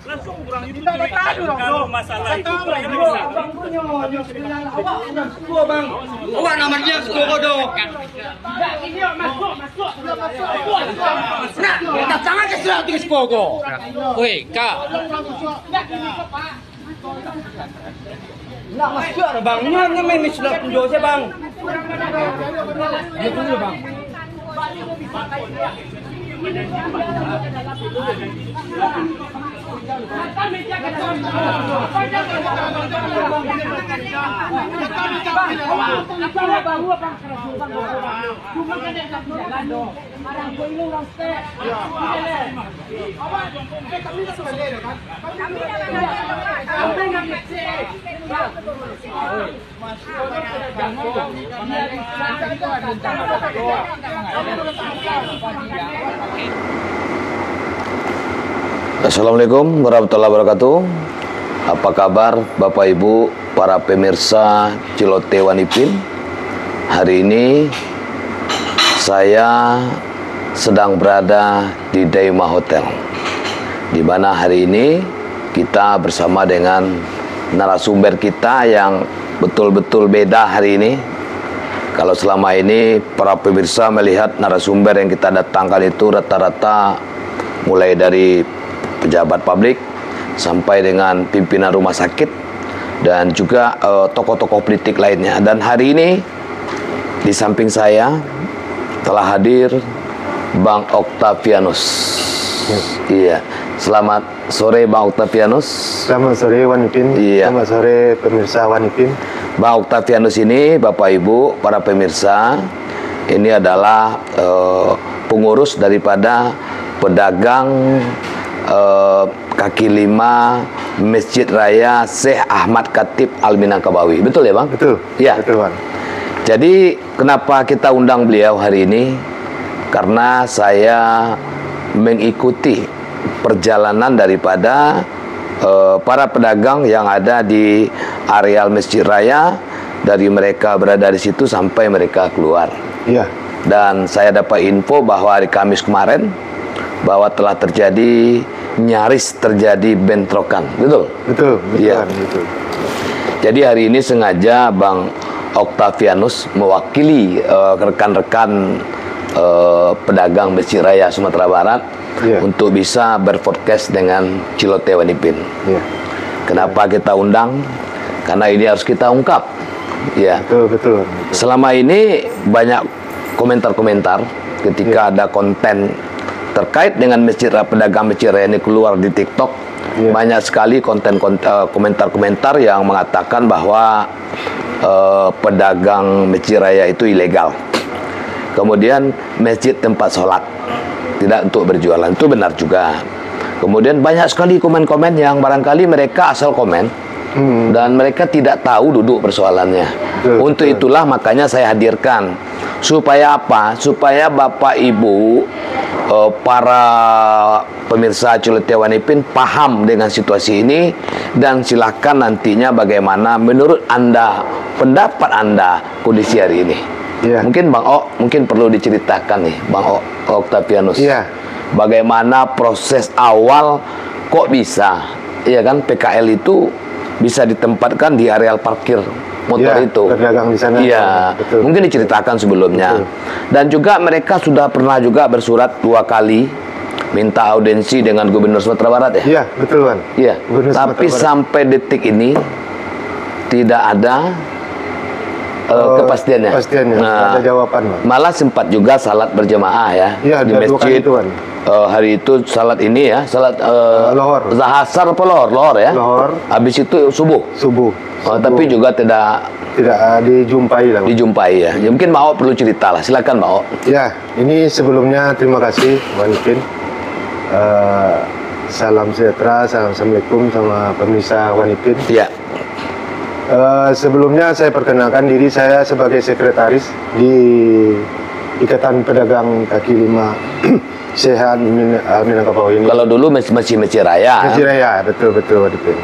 Langsung kurang itu kalau masalah itu awak namanya Skogodok. Nak, kita jangan ke surat tulis Skogo. Woi, Kak. Nak masuk ada bang, nyan main sudah tunjuk saya bang. Dia tunggu bang. Assalamualaikum warahmatullahi wabarakatuh. Apa kabar Bapak Ibu para pemirsa Cilote Wanipin? Hari ini saya sedang berada di Daima Hotel, di mana hari ini kita bersama dengan narasumber kita yang betul-betul beda hari ini. Kalau selama ini para pemirsa melihat narasumber yang kita datangkan itu rata-rata mulai dari pejabat publik sampai dengan pimpinan rumah sakit dan juga tokoh-tokoh politik lainnya. Dan hari ini di samping saya telah hadir Bang Octavianus. Iya, selamat sore Bang Octavianus. Selamat sore Wanipin. Iya. Selamat sore pemirsa Wanipin. Bang Octavianus ini Bapak Ibu para pemirsa, ini adalah pengurus daripada pedagang kaki lima Masjid Raya Syekh Ahmad Khatib Al Minangkabawi. Betul ya Bang? Betul. Ya. Betul Bang. Jadi kenapa kita undang beliau hari ini? Karena saya mengikuti perjalanan daripada para pedagang yang ada di areal Masjid Raya, dari mereka berada di situ sampai mereka keluar. Iya. Dan saya dapat info bahwa hari Kamis kemarin bahwa telah terjadi, nyaris terjadi bentrokan. Betul? Betul. Iya. Betul. Jadi hari ini sengaja Bang Octavianus mewakili rekan-rekan pedagang Masjid Raya Sumatera Barat untuk bisa berpodcast dengan Cilote Wanipin. Kenapa kita undang? Karena ini harus kita ungkap. Ya. Betul. Selama ini banyak komentar-komentar ketika ada konten terkait dengan pedagang Masjid Raya ini keluar di TikTok. Banyak sekali komentar-komentar yang mengatakan bahwa pedagang Masjid Raya itu ilegal. Kemudian masjid tempat sholat, tidak untuk berjualan. Itu benar juga. Kemudian banyak sekali komen-komen yang barangkali mereka asal komen dan mereka tidak tahu duduk persoalannya. Untuk itulah makanya saya hadirkan. Supaya apa? Supaya Bapak Ibu para pemirsa Cilote Wanipin paham dengan situasi ini, dan silakan nantinya bagaimana menurut Anda, pendapat Anda kondisi hari ini. Mungkin Bang mungkin perlu diceritakan nih Bang Octavianus. Bagaimana proses awal kok bisa, ya kan, PKL itu bisa ditempatkan di areal parkir motor itu. Berdagang di sana. Iya, mungkin diceritakan sebelumnya. Dan juga mereka sudah pernah juga bersurat 2 kali minta audiensi dengan Gubernur Sumatera Barat ya. Iya, betul Bang. Iya. Tapi sampai detik ini tidak ada kepastiannya. Nah, ada jawaban Bang. Malah sempat juga salat berjamaah ya, di masjid. Hari itu salat ini ya, salat lohor. Zahasar apa lohor ya? Lohor. Habis itu subuh. Tapi juga tidak dijumpai lah. Dijumpai ya. Mungkin Mau perlu cerita lah. Silakan Mau. Ya, ini sebelumnya terima kasih Wanipin. Salam sejahtera, assalamualaikum sama pemirsa Wanipin. Ya. Sebelumnya saya perkenalkan diri saya sebagai sekretaris di Ikatan Pedagang Kaki Lima Syekh Minangkabau ini. Kalau dulu Masjid Raya. Masjid Raya, betul Wanipin.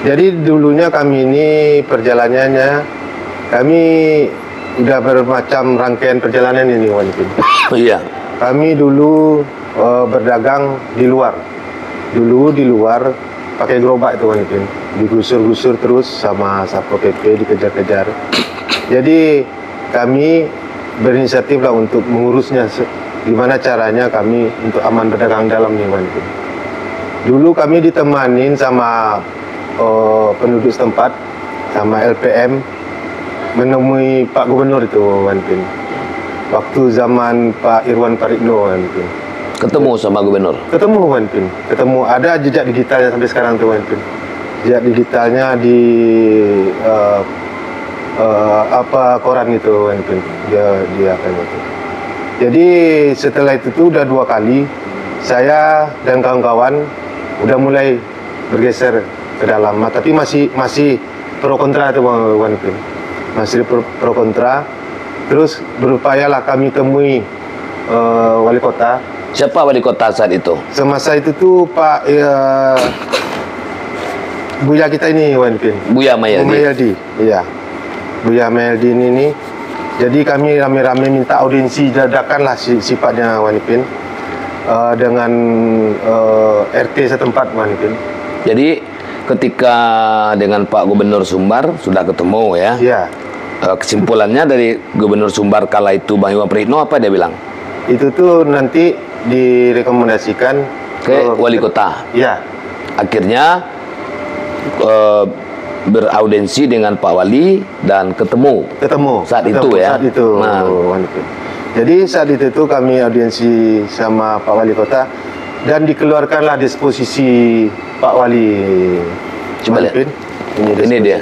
Jadi dulunya kami ini perjalanannya, kami udah bermacam rangkaian perjalanan ini Wanipin. Iya. Kami dulu berdagang di luar. Dulu di luar pakai gerobak itu Wanipin, digusur-gusur terus sama Satpol PP, dikejar-kejar. Jadi kami berinisiatif lah untuk mengurusnya, gimana caranya kami untuk aman berdagang dalam nih Wanipin. Dulu kami ditemanin sama penduduk setempat, sama LPM, menemui Pak Gubernur itu Wanipin. Waktu zaman Pak Irwan Parikno Wanipin. Ketemu sama gubernur? Ketemu Wanipin, ketemu, ada jejak digitalnya sampai sekarang tuh Wanipin. Jejak digitalnya di koran gitu Wanipin, dia akan itu. Jadi setelah itu tuh udah 2 kali saya dan kawan-kawan udah mulai bergeser ke dalam, tapi masih pro kontra tuh Wanipin, masih pro kontra. Terus berupayalah kami temui wali kota. Siapa wali kota saat itu? Semasa itu tuh Pak Buya kita ini Wanipin. Buya Mayaldi. Iya. Buya Mayaldi ini. Jadi kami rame-rame minta audiensi dadakan lah sifatnya Wanipin dengan RT setempat Wanipin. Jadi ketika dengan Pak Gubernur Sumbar sudah ketemu ya? Iya. Kesimpulannya dari Gubernur Sumbar kala itu Bang Iwan Pritno apa dia bilang? Itu tuh nanti direkomendasikan ke wali kota. Iya. Akhirnya beraudensi dengan Pak Wali dan ketemu saat itu ya. Saat itu. Nah. Jadi saat itu tuh kami audiensi sama Pak Wali Kota dan dikeluarkanlah disposisi Pak Wali. Coba lihat. Ini dia.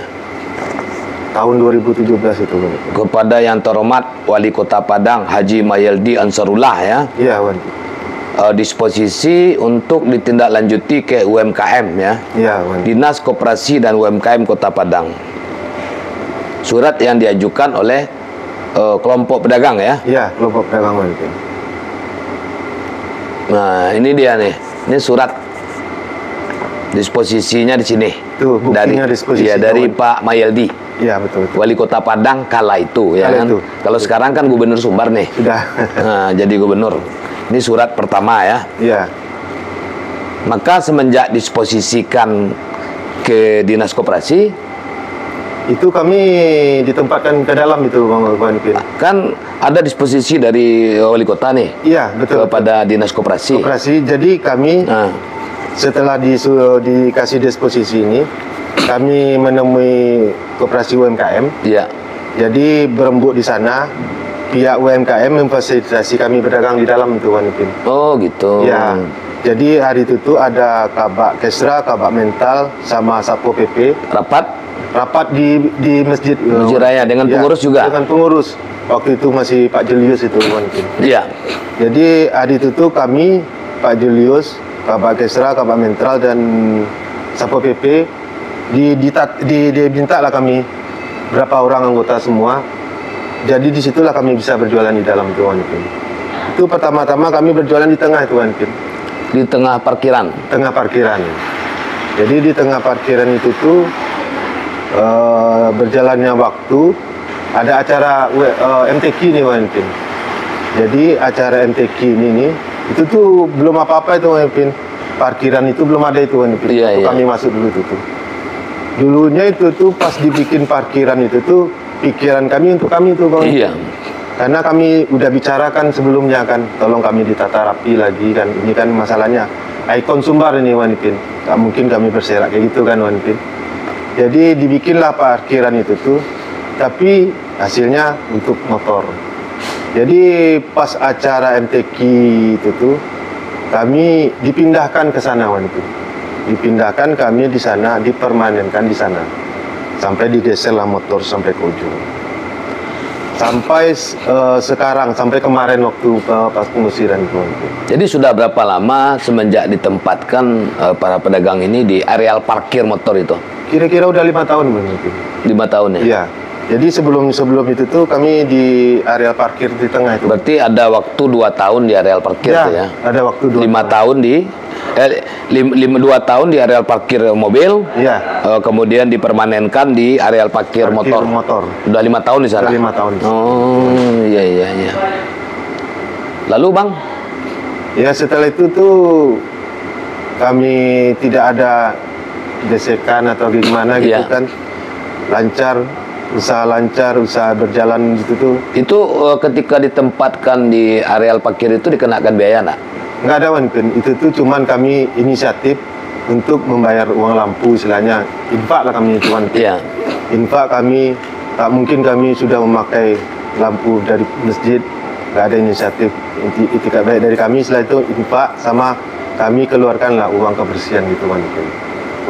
Tahun 2017 itu. Kepada yang terhormat Wali Kota Padang Haji Mayaldi Ansarullah ya. Iya, Wanipin. Disposisi untuk ditindaklanjuti ke UMKM ya. Iya, Wanipin. Dinas Koperasi dan UMKM Kota Padang. Surat yang diajukan oleh kelompok pedagang ya. Iya, kelompok pedagang Wanipin. Nah, ini dia nih. Ini surat disposisinya di sini. Tuh, buktinya disposisi. Ya, dari Pak Mayaldi. Iya, betul. Wali Kota Padang kala itu ya kan. Kalau sekarang kan Gubernur Sumbar nih. Sudah. Nah, jadi gubernur. Ini surat pertama ya. Iya. Maka semenjak disposisikan ke Dinas Koperasi, itu kami ditempatkan ke dalam itu Bang Wanipin. Kan ada disposisi dari wali kota nih. Iya, betul. Kepada Dinas Koperasi. Koperasi. Jadi kami setelah dikasih disposisi ini, kami menemui Koperasi UMKM. Iya. Jadi berembuk di sana. Pihak UMKM memfasilitasi kami berdagang di dalam itu Wanipin. Oh gitu. Ya. Jadi hari itu tuh ada Kabak Kesra, Kabak Mental, sama Satpol PP. Rapat di Masjid Raya dengan pengurus juga. Dengan pengurus. Waktu itu masih Pak Julius itu Wanipin. Iya. Jadi hari itu tuh kami Pak Julius, Kabak Kesra, Kabak Mental dan Satpol PP diminta lah kami berapa orang anggota semua. Jadi disitulah kami bisa berjualan di dalam itu Wanipin. Itu pertama-tama kami berjualan di tengah itu Wanipin. Di tengah parkiran. Tengah parkiran. Jadi di tengah parkiran itu tuh berjalannya waktu ada acara MTQ nih Wanipin. Jadi acara MTQ ini nih itu tuh belum apa-apa itu Wanipin. Parkiran itu belum ada itu Wanipin. Iya. Kami masuk dulu itu tuh. Dulunya itu tuh pas dibikin parkiran itu tuh pikiran kami untuk kami tuh Bang. Iya. Karena kami udah bicarakan sebelumnya kan, tolong kami ditata rapi lagi kan. Ini kan masalahnya ikon Sumbar ini Wanipin. Tak mungkin kami berserak kayak gitu kan Wanipin. Jadi dibikinlah parkiran itu tuh, tapi hasilnya untuk motor. Jadi pas acara MTQ itu tuh, kami dipindahkan ke sana Wanipin. Dipindahkan kami di sana, dipermanenkan di sana. Sampai digeserlah motor sampai ke ujung. Sampai sekarang, sampai kemarin waktu pas pengusiran itu. Jadi sudah berapa lama semenjak ditempatkan para pedagang ini di areal parkir motor itu? Kira-kira udah 5 tahun mungkin. 5 tahun ya? Iya. Jadi sebelum itu tuh kami di areal parkir di tengah itu. Berarti ada waktu 2 tahun di areal parkir ya, tuh ya? Ada waktu 2 tahun di 2 tahun di areal parkir mobil. Iya. Kemudian dipermanenkan di areal parkir motor. Udah 5 tahun di sana. Udah 5 tahun. Oh, iya. Lalu Bang, Ya setelah itu tuh kami tidak ada gesekan atau gimana gitu Iya. kan, lancar, usaha berjalan gitu tuh. Itu ketika ditempatkan di areal parkir itu dikenakan biaya nggak? Nggak ada Wan Pin, itu tuh cuman kami inisiatif untuk membayar uang lampu istilahnya, infak lah kami itu Wan Pin. Iya. Infak kami, tak mungkin kami sudah memakai lampu dari masjid, nggak ada inisiatif itikat baik dari kami. Setelah itu infak sama kami keluarkanlah uang kebersihan gitu Wan Pin.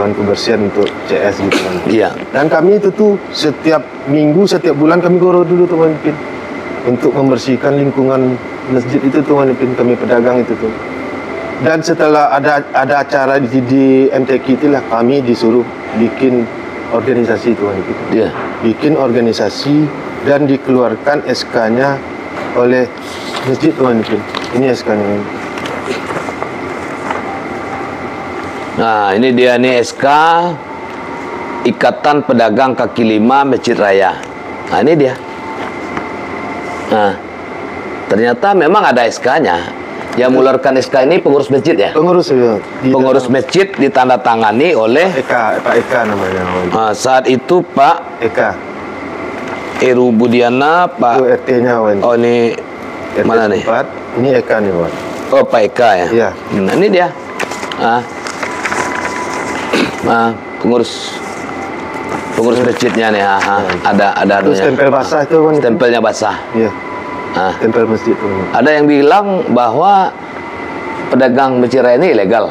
Uang kebersihan untuk CS gitu kan. Iya. Dan kami itu tuh setiap minggu, setiap bulan kami goro dulu tuh Wan Pin, untuk membersihkan lingkungan masjid itu tuh Wan Pin, kami pedagang itu tuh. Dan setelah ada acara di MTQ itulah kami disuruh bikin organisasi itu Wan Pin. Iya. Bikin organisasi dan dikeluarkan SK-nya oleh masjid tuh Wan Pin. Ini SK-nya. Nah, ini dia nih SK Ikatan Pedagang Kaki Lima Masjid Raya. Nah, ini dia. Nah, ternyata memang ada SK-nya. Yang mengeluarkan SK ini pengurus masjid ya? Pengurus ya. Pengurus masjid ditandatangani oleh Pak Eka namanya. saat itu Pak Eka. Eru Budiana, Itu Pak. RT-nya Wan. Oh, ini RT mana nih? 4, ini Eka nih Wan. Oh, Pak Eka ya? Iya. Nah, ini dia. Pengurus masjidnya nih. Ada Itu anunya. stempel basah itu Wan. Stempelnya basah. Iya. Ah. Stempel masjid tuh. Ada yang bilang bahwa pedagang masjid raya ini ilegal.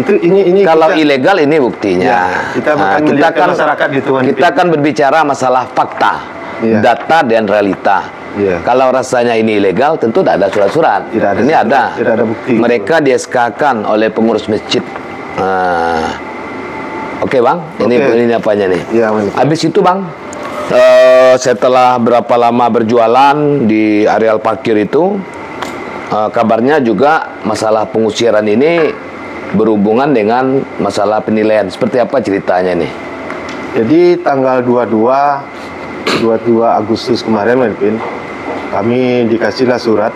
Ini Kalau kita- ilegal ini buktinya. Ya, kita akan melihatkan masyarakat gitu, Wan. kita akan berbicara masalah fakta, Iya. data dan realita. Iya. Kalau rasanya ini ilegal, tentu tidak ada surat-surat. Tidak ada Ini surat, ada. tidak ada bukti. Mereka di-SK-kan oleh pengurus masjid. Oke bang, ini apanya nih? Iya, Wan. Habis itu bang, setelah berapa lama berjualan di areal parkir itu, kabarnya juga masalah pengusiran ini berhubungan dengan masalah penilaian. Seperti apa ceritanya nih? Jadi tanggal 22 Agustus kemarin Wan Pin, kami dikasihlah surat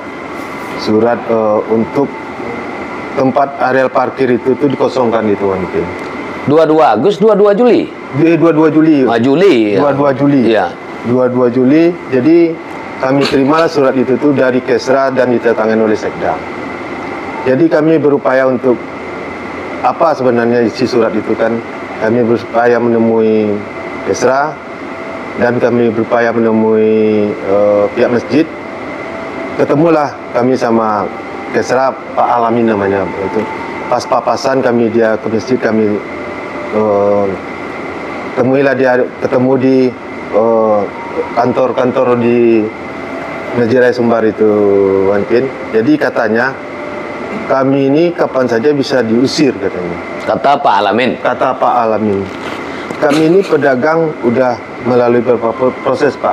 untuk tempat areal parkir itu tuh dikosongkan gitu Wan Pin. 22 Agustus, 22 Juli? 22 Juli. Juli. 22 Juli. Iya. 22 Juli. Jadi kami terimalah surat itu tuh dari Kesra dan ditandatangani oleh Sekda. Jadi kami berupaya untuk apa sebenarnya isi surat itu kan? Kami berupaya menemui Kesra dan kami berupaya menemui pihak masjid. Ketemulah kami sama Kesra, Pak Alamin namanya itu. Pas papasan kami dia ke masjid, kami ketemu di kantor-kantor di Masjid Raya Sumbar itu Wan Pin. Jadi katanya kami ini kapan saja bisa diusir katanya. Kata Pak Alamin. Kata Pak Alamin. Kami ini pedagang udah melalui beberapa proses Pak.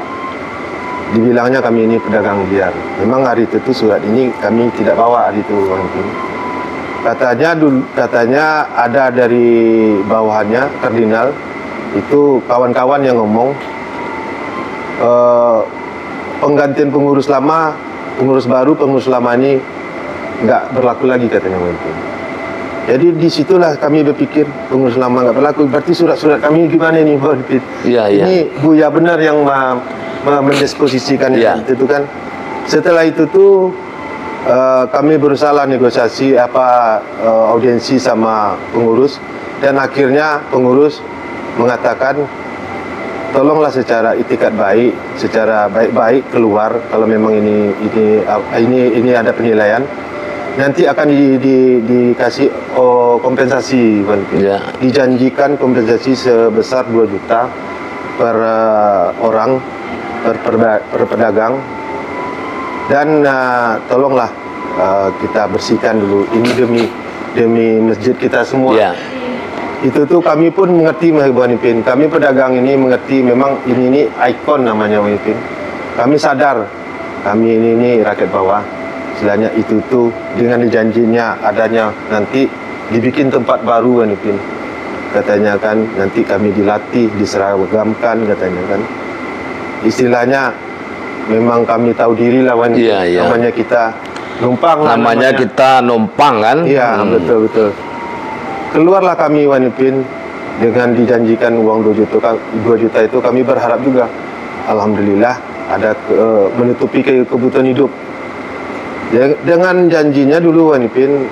Dibilangnya kami ini pedagang liar. Memang hari itu tuh surat ini kami tidak bawa hari itu Wan Pin. Katanya ada dari bawahannya kardinal itu kawan-kawan yang ngomong penggantian pengurus lama, pengurus baru, pengurus lama ini nggak berlaku lagi katanya mungkin. Jadi disitulah kami berpikir pengurus lama nggak berlaku, berarti surat-surat kami gimana nih Bang Pit? Iya, iya. Ini Buya benar yang mendisposisikan Iya. itu kan. Setelah itu tuh kami berusaha negosiasi audiensi sama pengurus dan akhirnya pengurus mengatakan tolonglah secara itikat baik, secara baik-baik keluar kalau memang ini ada penilaian. Nanti akan dikasih kompensasi, Wan Pin. Ya. Dijanjikan kompensasi sebesar 2 juta per orang per pedagang. Dan tolonglah kita bersihkan dulu ini demi masjid kita semua. Ya. Itu tuh kami pun mengerti Wan Pin. Kami pedagang ini mengerti memang ini ikon namanya Wan Pin. Kami sadar kami ini rakyat bawah. Istilahnya itu tuh dengan dijanjinya adanya nanti dibikin tempat baru Wan Pin. Katanya kan nanti kami dilatih, diseragamkan katanya kan. Istilahnya memang kami tahu diri lah Wan. Iya, iya. Namanya kita Numpang lah namanya kita numpang kan? Iya, betul. Keluarlah kami Wanipin dengan dijanjikan uang 2 juta itu, kami berharap juga alhamdulillah ada menutupi kebutuhan hidup. Dengan janjinya dulu Wanipin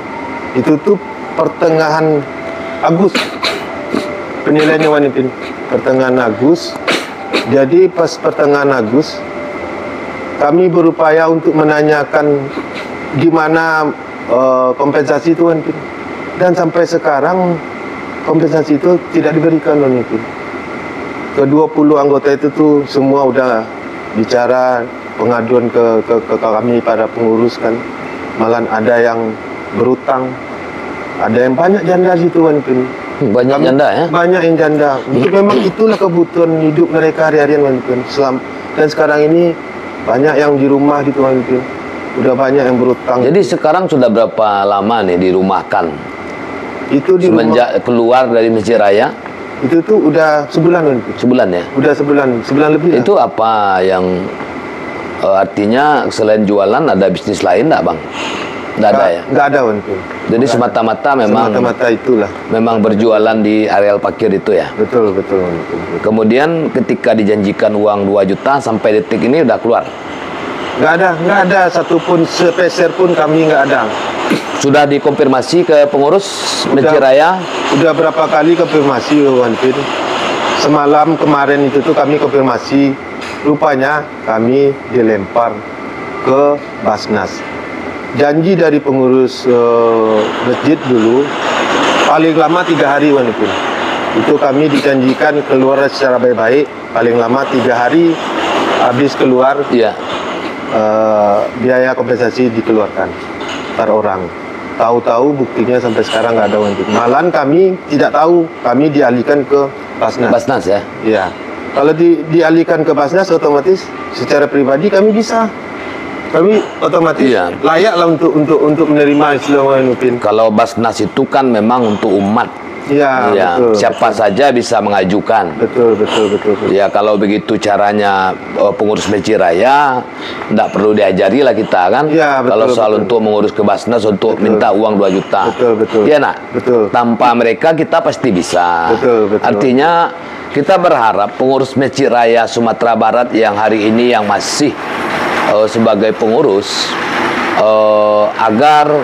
itu tuh pertengahan Agustus. Penilaiannya Wanipin pertengahan Agustus. Jadi pas pertengahan Agustus kami berupaya untuk menanyakan gimana kompensasi itu Wanipin. Dan sampai sekarang kompensasi itu tidak diberikan Wanipin. Ke-20 anggota itu tuh semua udah bicara pengaduan ke kami para pengurus kan. Malah ada yang berutang. Ada yang banyak janda situ Wanipin. Banyak janda ya? Banyak yang janda. Itu memang itulah kebutuhan hidup mereka hari-harian Wanipin. Dan sekarang ini banyak yang di rumah gitu Wanipin. Udah banyak yang berutang. Jadi sekarang sudah berapa lama nih dirumahkan? Itu di semenjak keluar dari Masjid Raya? Itu tuh udah sebulan Wanipin. Sebulan ya? Udah sebulan lebih. Itu apa yang artinya selain jualan ada bisnis lain enggak Bang? Enggak ada ya? Enggak ada Wanipin. Jadi semata-mata memang itulah. Memang berjualan di areal parkir itu ya? Betul. Kemudian ketika dijanjikan uang 2 juta sampai detik ini udah keluar? Enggak ada satupun sepeser pun kami enggak ada. Sudah dikonfirmasi ke pengurus Masjid Raya? Udah berapa kali konfirmasi Wanipin. Semalam kemarin itu tuh kami konfirmasi, rupanya kami dilempar ke Basnas. Janji dari pengurus masjid dulu paling lama 3 hari Wanipin. Itu kami dijanjikan keluar secara baik-baik, paling lama 3 hari habis keluar. Iya. Biaya kompensasi dikeluarkan per orang. Tahu-tahu buktinya sampai sekarang nggak ada Wanipin. Malahan kami tidak tahu, kami dialihkan ke Basnas. Basnas ya? Iya. Kalau dialihkan ke Basnas otomatis secara pribadi kami bisa. Kami otomatis layak lah untuk menerima istilah Wanipin. Kalau Basnas itu kan memang untuk umat. Iya, betul. Siapa saja bisa mengajukan. Betul. Ya kalau begitu caranya pengurus Masjid Raya, tidak perlu diajari lah kita kan. Ya, betul, kalau soal betul. untuk mengurus ke Basnas untuk minta uang 2 juta. Betul. Iya nak. Betul. Tanpa mereka kita pasti bisa. Betul. Artinya kita berharap pengurus Masjid Raya Sumatera Barat yang hari ini yang masih sebagai pengurus agar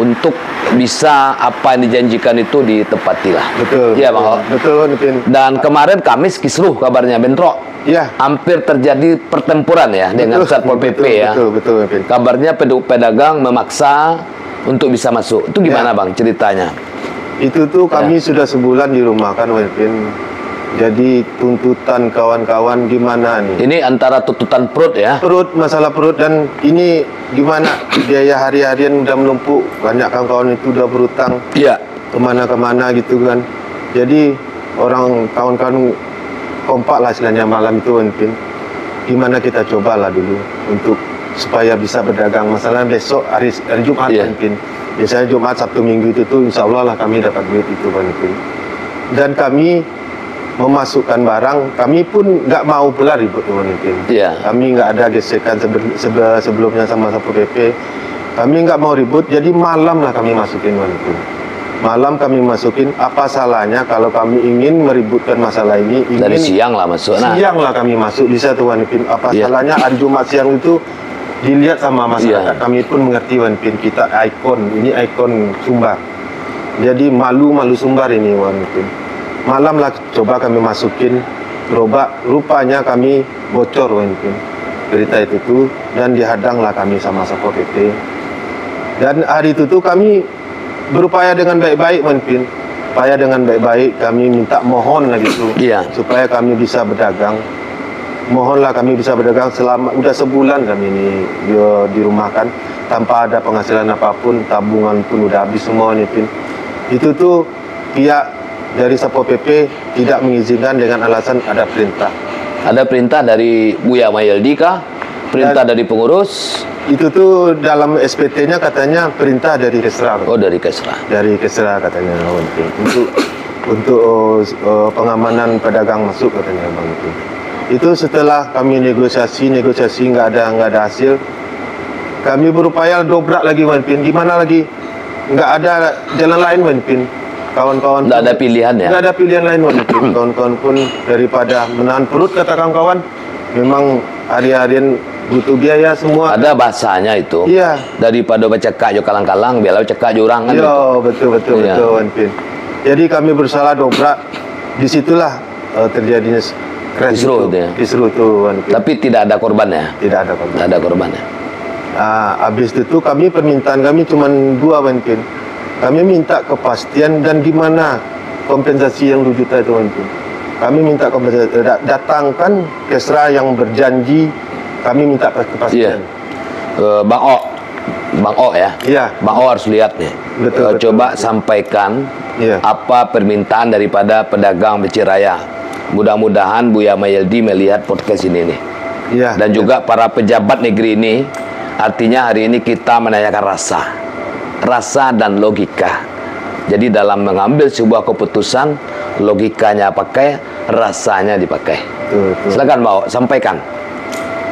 untuk bisa apa yang dijanjikan itu ditepatilah. Betul. Iya Bang. Betul Wanipin. Dan kemarin Kamis kisruh kabarnya bentrok. Iya. Hampir terjadi pertempuran ya dengan Satpol PP ya. Betul Wanipin. Kabarnya pedagang memaksa untuk bisa masuk. Itu gimana Bang ceritanya? Itu tuh kami sudah sebulan di rumah kan Wanipin. Jadi tuntutan kawan-kawan gimana nih? Ini antara tuntutan perut ya? Masalah perut, dan ini gimana biaya hari-harian udah menumpuk. Banyak kawan-kawan itu udah berutang. Iya. Kemana-kemana gitu kan. Jadi orang kawan-kawan kompak lah istilahnya malam itu Wanipin. Gimana kita cobalah dulu untuk supaya bisa berdagang. Masalahnya besok hari Jumat Wanipin. Biasanya Jumat, Sabtu, Minggu itu tuh insya Allah lah kami dapat duit itu Wanipin. Dan kami memasukkan barang, kami pun nggak mau pula ribut Wanipin. Iya. Kami nggak ada gesekan sebelumnya sama Satpol PP. Kami nggak mau ribut, jadi malam lah kami masukin Wanipin. Malam kami masukin, apa salahnya kalau kami ingin meributkan masalah ini? Dari siang lah masuk. Siang lah kami masuk, bisa tuh Wanipin. Apa salahnya hari Jumat siang itu dilihat sama masyarakat. Kami pun mengerti Wanipin, kita ikon, ini ikon Sumbar. Jadi malu Sumbar ini Wanipin. Malam lah coba kami masukin gerobak, rupanya kami bocor Wanipin berita itu tuh, dan dihadanglah kami sama Satpol PP. Dan hari itu tuh kami berupaya dengan baik-baik Wanipin. Upaya dengan baik-baik, kami minta mohon lagi tuh supaya kami bisa berdagang. Mohonlah kami bisa berdagang selama udah sebulan kami ini dirumahkan tanpa ada penghasilan apapun, tabungan pun udah habis semua Wanipin. Itu tuh pihak dari Satpol PP tidak mengizinkan dengan alasan ada perintah. Ada perintah dari Buya Mayeldi kah? Perintah dari pengurus? Itu tuh dalam SPT-nya katanya perintah dari Kesra. Oh, dari Kesra. Dari Kesra katanya untuk pengamanan pedagang masuk katanya Bang itu. Itu setelah kami negosiasi nggak ada hasil. Kami berupaya dobrak lagi Wanpin. Gimana lagi? Nggak ada jalan lain Wanpin. Kawan-kawan Nggak ada pilihan ya? Nggak ada pilihan lain Wanpin. Kawan-kawan pun daripada menahan perut, kata kawan-kawan, memang hari-harian butuh biaya semua. Ada bahasanya itu. Iya. Daripada becekak jo kalang-kalang, biarlah becekak jo orang kan. Iya, gitu. betul Iya. Wanpin. Jadi kami berusaha dobrak. Disitulah terjadinya crash Kisruh itu ya? Kisruh itu Wanpin. Tapi tidak ada korbannya. Tidak ada korban. Tidak ada korbannya. Habis itu kami permintaan kami cuma dua Wanpin. Kami minta kepastian dan gimana kompensasi yang 2 juta itu Wanpin. Kami minta kompensasi, datangkan Kesra yang berjanji, kami minta Iya. kepastian. Bang O ya. Iya. Bang O harus lihat nih. Betul, Coba betul. sampaikan Iya. apa permintaan daripada pedagang Beciraya. Mudah-mudahan Buya Mayeldi melihat podcast ini nih. Iya. Dan juga para pejabat negeri ini. Artinya hari ini kita menanyakan rasa dan logika. Jadi dalam mengambil sebuah keputusan, logikanya pakai, rasanya dipakai. Betul. Silakan Mbak O, sampaikan.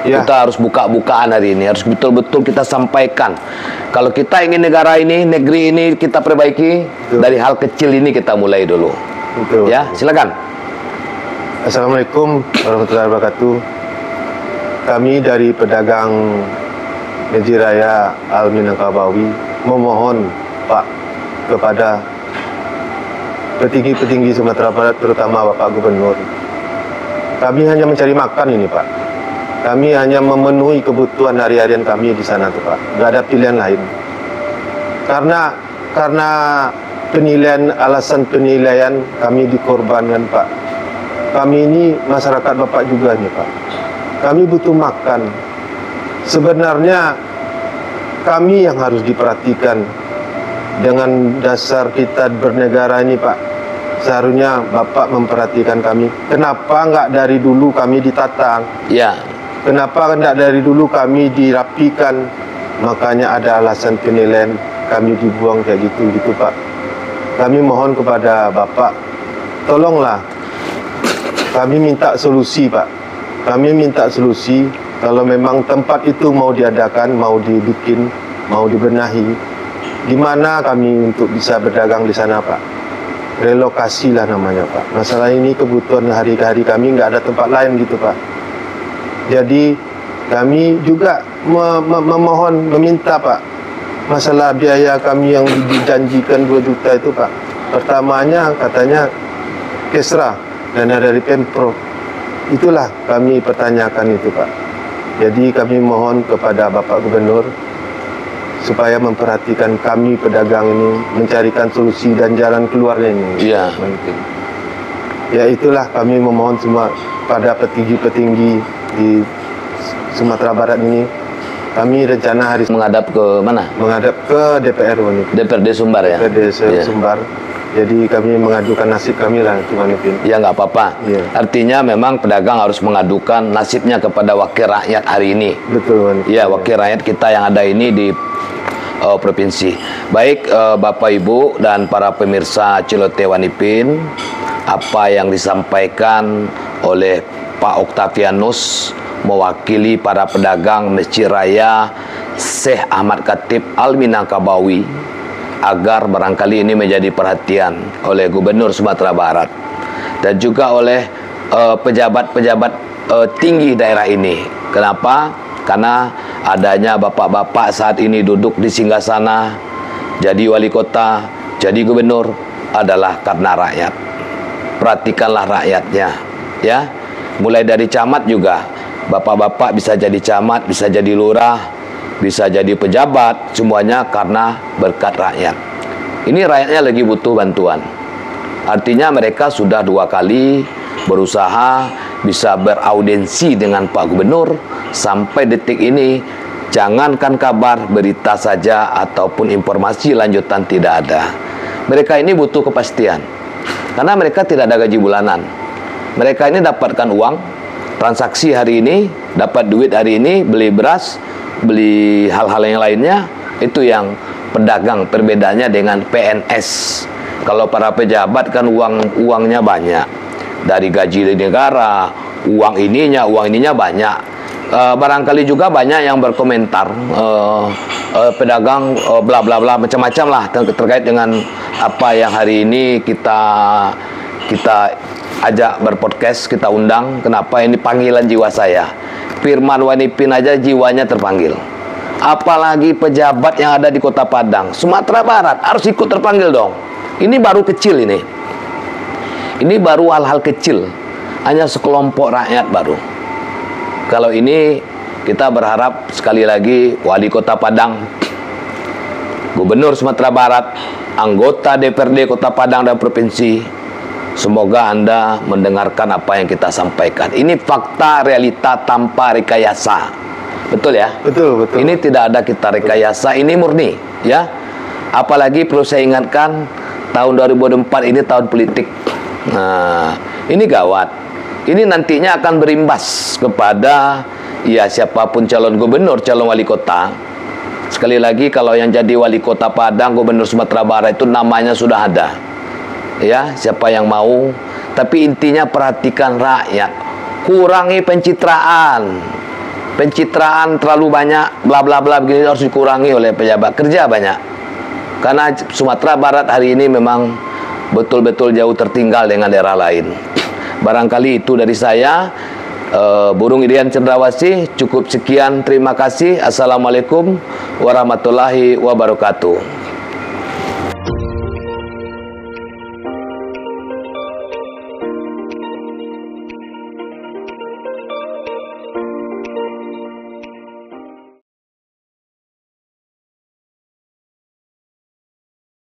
Iya. Kita harus buka-bukaan hari ini, harus betul-betul kita sampaikan. Kalau kita ingin negara ini, negeri ini kita perbaiki, Betul. dari hal kecil ini kita mulai dulu. Betul. Ya, silakan. Assalamualaikum warahmatullahi wabarakatuh. Kami dari pedagang Beciraya Al-Minangkabawi memohon Pak kepada petinggi-petinggi Sumatera Barat, terutama Bapak Gubernur. Kami hanya mencari makan ini Pak. Kami hanya memenuhi kebutuhan hari-harian kami di sana tuh Pak. Nggak ada pilihan lain. Karena alasan penilaian kami dikorbankan Pak. Kami ini masyarakat Bapak juga nih Pak. Kami butuh makan. Sebenarnya kami yang harus diperhatikan dengan dasar kita bernegara ini Pak. Seharusnya Bapak memperhatikan kami. Kenapa nggak dari dulu kami ditata? Ya, Kenapa nggak dari dulu kami dirapikan? Makanya ada alasan penilaian kami dibuang kayak gitu Pak. Kami mohon kepada Bapak, tolonglah. Kami minta solusi Pak. Kami minta solusi. Kalau memang tempat itu mau diadakan, mau dibikin, mau dibenahi, di mana kami untuk bisa berdagang di sana Pak? Relokasi lah namanya Pak. Masalah ini kebutuhan hari-hari kami nggak ada tempat lain gitu Pak. Jadi kami juga memohon, meminta Pak. Masalah biaya kami yang dijanjikan 2 juta itu Pak. Pertamanya katanya Kesra, dana dari Pemprov. Itulah kami pertanyakan itu Pak. Jadi kami mohon kepada Bapak Gubernur supaya memperhatikan kami pedagang ini, mencarikan solusi dan jalan keluarnya ini. Iya. Ya itulah kami memohon semua pada petinggi-petinggi di Sumatera Barat ini. Kami rencana hari menghadap ke mana? menghadap ke DPR ini. DPRD Sumbar ya. DPRD Iya. Sumbar. Jadi kami mengadukan nasib kami lah, Tuan Ipin. Ya nggak apa-apa. Iya. Artinya memang pedagang harus mengadukan nasibnya kepada wakil rakyat hari ini. Betul, Tuan Ipin. Ya, wakil rakyat kita yang ada ini di provinsi. Baik Bapak Ibu dan para pemirsa Celoteh Wanipin, apa yang disampaikan oleh Pak Octavianus mewakili para pedagang Masjid Raya Syekh Ahmad Khatib Al-Minangkabawi agar barangkali ini menjadi perhatian oleh Gubernur Sumatera Barat dan juga oleh pejabat-pejabat tinggi daerah ini. Kenapa? Karena adanya bapak-bapak saat ini duduk di singgasana, jadi wali kota, jadi gubernur adalah karena rakyat. Perhatikanlah rakyatnya, ya. Mulai dari camat juga, bapak-bapak bisa jadi camat, bisa jadi lurah, bisa jadi pejabat, semuanya karena berkat rakyat. Ini rakyatnya lagi butuh bantuan. Artinya mereka sudah 2 kali berusaha bisa beraudiensi dengan Pak Gubernur. Sampai detik ini jangankan kabar, berita saja ataupun informasi lanjutan tidak ada. Mereka ini butuh kepastian karena mereka tidak ada gaji bulanan. Mereka ini dapatkan uang transaksi hari ini, dapat duit hari ini, beli beras, beli hal-hal yang lainnya. Itu yang pedagang, perbedaannya dengan PNS. Kalau para pejabat kan uangnya banyak, dari gaji dari negara, uang ininya banyak. barangkali juga banyak yang berkomentar pedagang bla bla bla macam-macam lah terkait dengan apa yang hari ini kita ajak berpodcast, kita undang. Kenapa? Ini panggilan jiwa saya. Firman Wanipin aja jiwanya terpanggil. Apalagi pejabat yang ada di Kota Padang, Sumatera Barat harus ikut terpanggil dong. Ini baru kecil ini. Ini baru hal-hal kecil. Hanya sekelompok rakyat baru. Kalau ini kita berharap sekali lagi Wali Kota Padang, Gubernur Sumatera Barat, anggota DPRD Kota Padang dan Provinsi, semoga Anda mendengarkan apa yang kita sampaikan. Ini fakta realita tanpa rekayasa. Betul ya? Betul, betul. Ini tidak ada kita rekayasa, ini murni, ya. Apalagi perlu saya ingatkan, tahun 2024 ini tahun politik. Nah, ini gawat. Ini nantinya akan berimbas kepada ya siapapun calon gubernur, calon wali kota. Sekali lagi, kalau yang jadi wali kota Padang, Gubernur Sumatera Barat itu namanya sudah ada. Ya, siapa yang mau. Tapi intinya perhatikan rakyat. Kurangi pencitraan. Pencitraan terlalu banyak, bla bla bla begini harus dikurangi oleh pejabat. Kerja banyak. Karena Sumatera Barat hari ini memang betul-betul jauh tertinggal dengan daerah lain. Barangkali itu dari saya. Burung Irian Cendrawasih, cukup sekian, terima kasih. Assalamualaikum warahmatullahi wabarakatuh.